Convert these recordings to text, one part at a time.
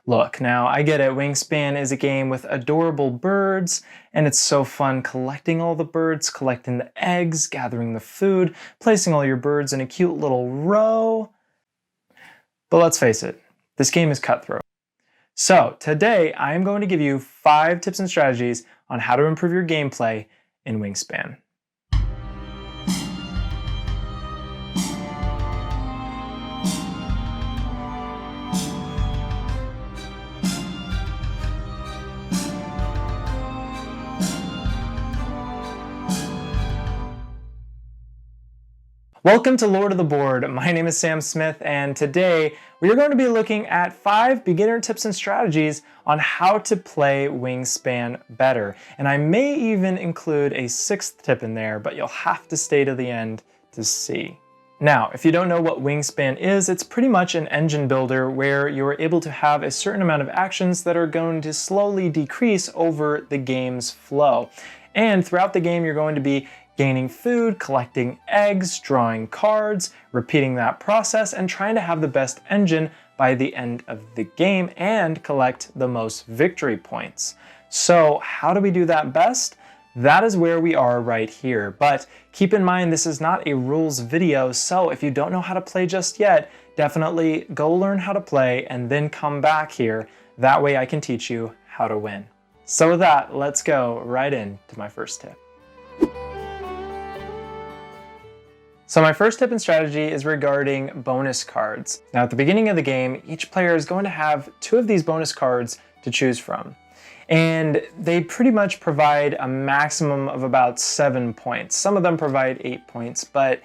Look, now I get it, Wingspan is a game with adorable birds, and it's so fun collecting all the birds, collecting the eggs, gathering the food, placing all your birds in a cute little row. But let's face it, this game is cutthroat. So today I am going to give you 5 tips and strategies on how to improve your gameplay in Wingspan. Welcome to Lord of the Board. My name is Sam Smith, and today we are going to be looking at 5 beginner tips and strategies on how to play Wingspan better. And I may even include a 6th tip in there, but you'll have to stay to the end to see. Now, if you don't know what Wingspan is, it's pretty much an engine builder where you're able to have a certain amount of actions that are going to slowly decrease over the game's flow. And throughout the game, you're going to be gaining food, collecting eggs, drawing cards, repeating that process, and trying to have the best engine by the end of the game and collect the most victory points. So how do we do that best? That is where we are right here. But keep in mind, this is not a rules video, so if you don't know how to play just yet, definitely go learn how to play and then come back here. That way I can teach you how to win. So with that, let's go right into my first tip. So my first tip and strategy is regarding bonus cards. Now at the beginning of the game, each player is going to have 2 of these bonus cards to choose from. And they pretty much provide a maximum of about 7 points. Some of them provide 8 points, but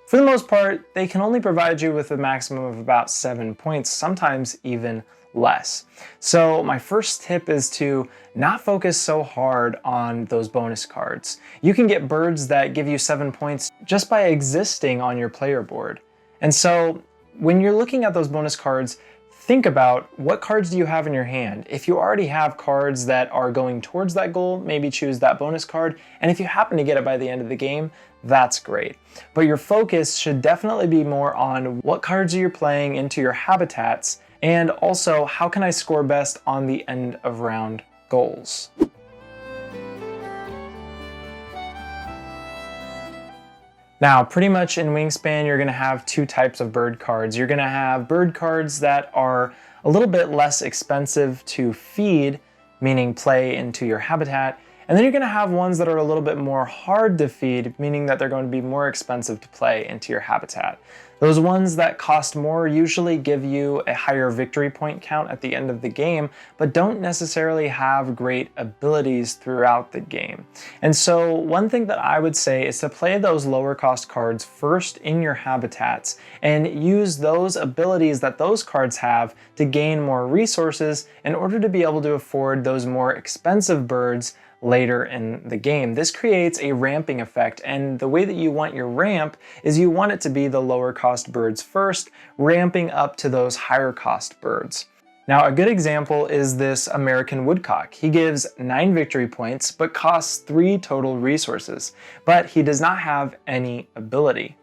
for the most part, they can only provide you with a maximum of about 7 points, sometimes even less. So my first tip is to not focus so hard on those bonus cards. You can get birds that give you 7 points just by existing on your player board. And so when you're looking at those bonus cards, think about what cards do you have in your hand. If you already have cards that are going towards that goal, maybe choose that bonus card. And if you happen to get it by the end of the game, that's great. But your focus should definitely be more on what cards are you playing into your habitats, and also how can I score best on the end of round goals. Now, pretty much in Wingspan, you're gonna have 2 types of bird cards. You're gonna have bird cards that are a little bit less expensive to feed, meaning play into your habitat. And then you're gonna have ones that are a little bit more hard to feed, meaning that they're going to be more expensive to play into your habitat. Those ones that cost more usually give you a higher victory point count at the end of the game, but don't necessarily have great abilities throughout the game. And so one thing that I would say is to play those lower cost cards first in your habitats and use those abilities that those cards have to gain more resources in order to be able to afford those more expensive birds later in the game. This creates a ramping effect, and the way that you want your ramp is you want it to be the lower cost birds first, ramping up to those higher cost birds. Now a good example is this American woodcock. He gives 9 victory points but costs 3 total resources, but he does not have any ability.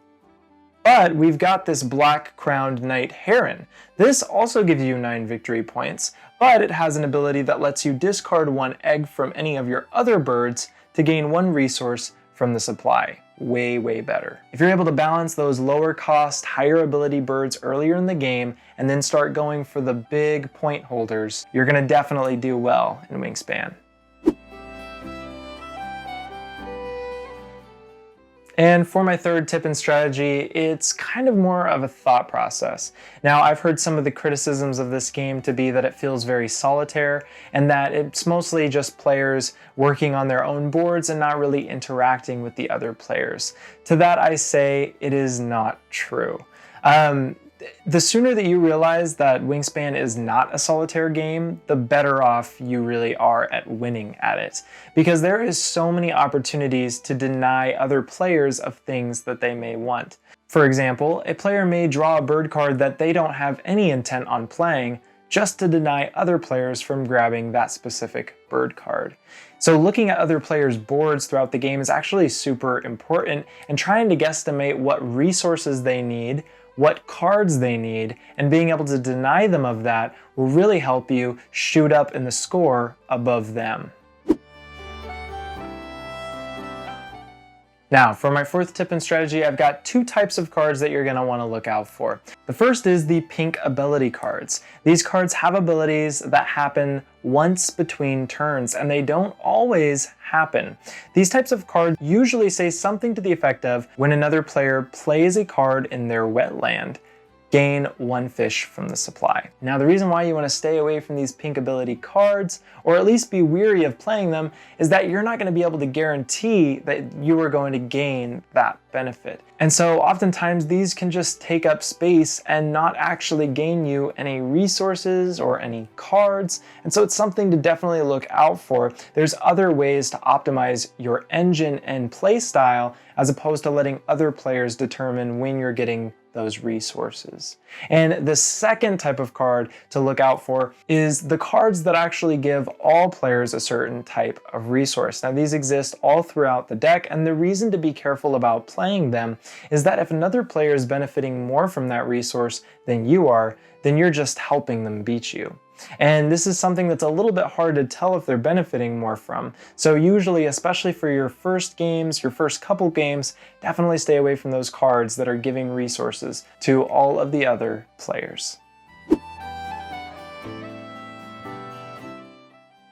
But we've got this black-crowned night heron. This also gives you 9 victory points, but it has an ability that lets you discard 1 egg from any of your other birds to gain 1 resource from the supply. Way, way better. If you're able to balance those lower cost, higher ability birds earlier in the game and then start going for the big point holders, you're gonna definitely do well in Wingspan. And for my third tip and strategy, it's kind of more of a thought process. Now, I've heard some of the criticisms of this game to be that it feels very solitaire and that it's mostly just players working on their own boards and not really interacting with the other players. To that I say it is not true. The sooner that you realize that Wingspan is not a solitaire game, the better off you really are at winning at it. Because there is so many opportunities to deny other players of things that they may want. For example, a player may draw a bird card that they don't have any intent on playing, just to deny other players from grabbing that specific bird card. So looking at other players' boards throughout the game is actually super important, and trying to guesstimate what resources they need, what cards they need, and being able to deny them of that will really help you shoot up in the score above them. Now, for my fourth tip and strategy, I've got two types of cards that you're going to want to look out for. The first is the pink ability cards. These cards have abilities that happen once between turns, and they don't always happen. These types of cards usually say something to the effect of, when another player plays a card in their wetland, gain 1 fish from the supply. Now, the reason why you want to stay away from these pink ability cards, or at least be weary of playing them, is that you're not going to be able to guarantee that you are going to gain that benefit. And so oftentimes these can just take up space and not actually gain you any resources or any cards. And so it's something to definitely look out for. There's other ways to optimize your engine and play style as opposed to letting other players determine when you're getting those resources. And the second type of card to look out for is the cards that actually give all players a certain type of resource. Now, these exist all throughout the deck, and the reason to be careful about playing them is that if another player is benefiting more from that resource than you are, then you're just helping them beat you. And this is something that's a little bit hard to tell if they're benefiting more from. So usually, especially for your first games, your first couple games, definitely stay away from those cards that are giving resources to all of the other players.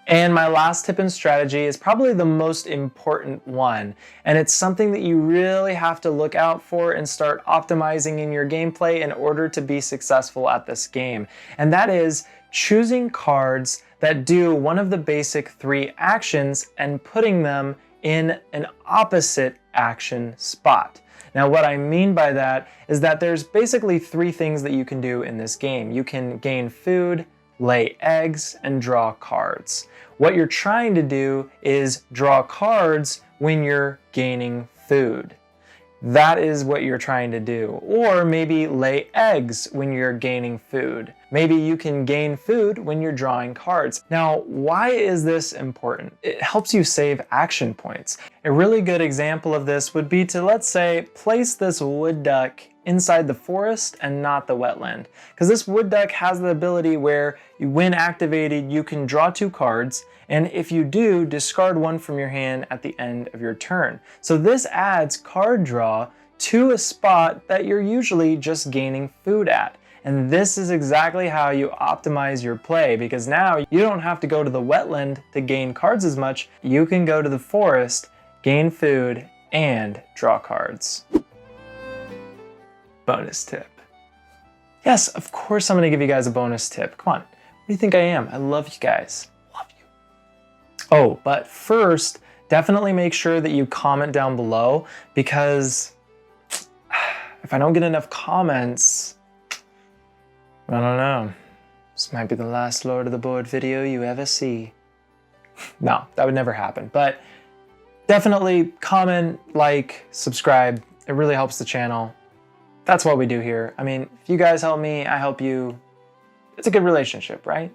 And my last tip and strategy is probably the most important one, and it's something that you really have to look out for and start optimizing in your gameplay in order to be successful at this game. And that is choosing cards that do one of the basic 3 actions and putting them in an opposite action spot. Now, what I mean by that is that there's basically 3 things that you can do in this game. You can gain food, lay eggs, and draw cards. What you're trying to do is draw cards when you're gaining food. That is what you're trying to do. Or maybe lay eggs when you're gaining food. Maybe you can gain food when you're drawing cards. Now, why is this important? It helps you save action points. A really good example of this would be to, let's say, place this wood duck inside the forest and not the wetland. Because this wood duck has the ability where, when activated, you can draw 2 cards, and if you do, discard 1 from your hand at the end of your turn. So this adds card draw to a spot that you're usually just gaining food at. And this is exactly how you optimize your play, because now you don't have to go to the wetland to gain cards as much. You can go to the forest, gain food, and draw cards. Bonus tip. Yes, of course I'm going to give you guys a bonus tip. Come on. What do you think I am? I love you guys. Love you. Oh, but first, definitely make sure that you comment down below, because if I don't get enough comments, I don't know. This might be the last Lord of the Board video you ever see. No, that would never happen. But definitely comment, like, subscribe. It really helps the channel. That's what we do here. I mean, if you guys help me, I help you. It's a good relationship, right?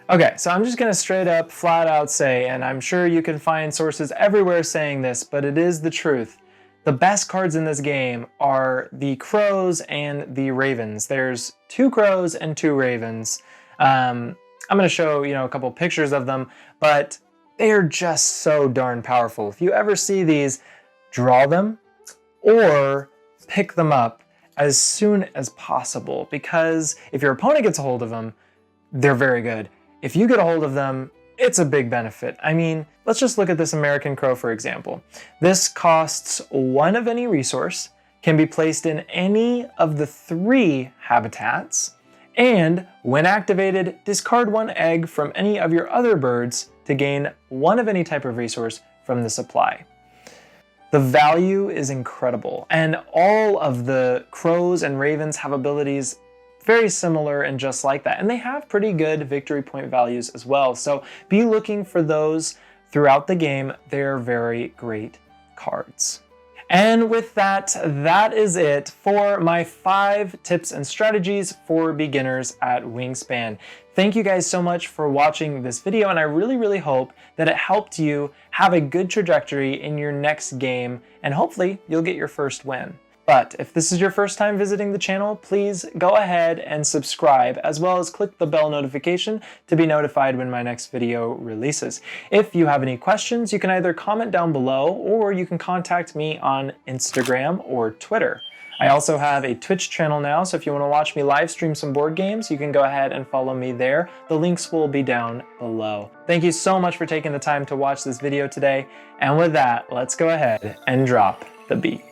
Okay, so I'm just gonna straight up, flat out say, and I'm sure you can find sources everywhere saying this, but it is the truth. The best cards in this game are the crows and the ravens. There's 2 crows and 2 ravens. I'm gonna show, a couple pictures of them, but they are just so darn powerful. If you ever see these, draw them or pick them up as soon as possible, because if your opponent gets a hold of them, they're very good. If you get a hold of them, it's a big benefit. I mean, let's just look at this American crow, for example. This costs 1 of any resource, can be placed in any of the 3 habitats, and when activated, discard 1 egg from any of your other birds to gain 1 of any type of resource from the supply. The value is incredible, and all of the crows and ravens have abilities very similar and just like that, and they have pretty good victory point values as well, so be looking for those throughout the game. They're very great cards. And with that, that is it for my 5 tips and strategies for beginners at Wingspan. Thank you guys so much for watching this video, and I really hope that it helped you have a good trajectory in your next game, and hopefully you'll get your first win. But if this is your first time visiting the channel, please go ahead and subscribe, as well as click the bell notification to be notified when my next video releases. If you have any questions, you can either comment down below or you can contact me on Instagram or Twitter. I also have a Twitch channel now, so if you want to watch me live stream some board games, you can go ahead and follow me there. The links will be down below. Thank you so much for taking the time to watch this video today, and with that, let's go ahead and drop the beat.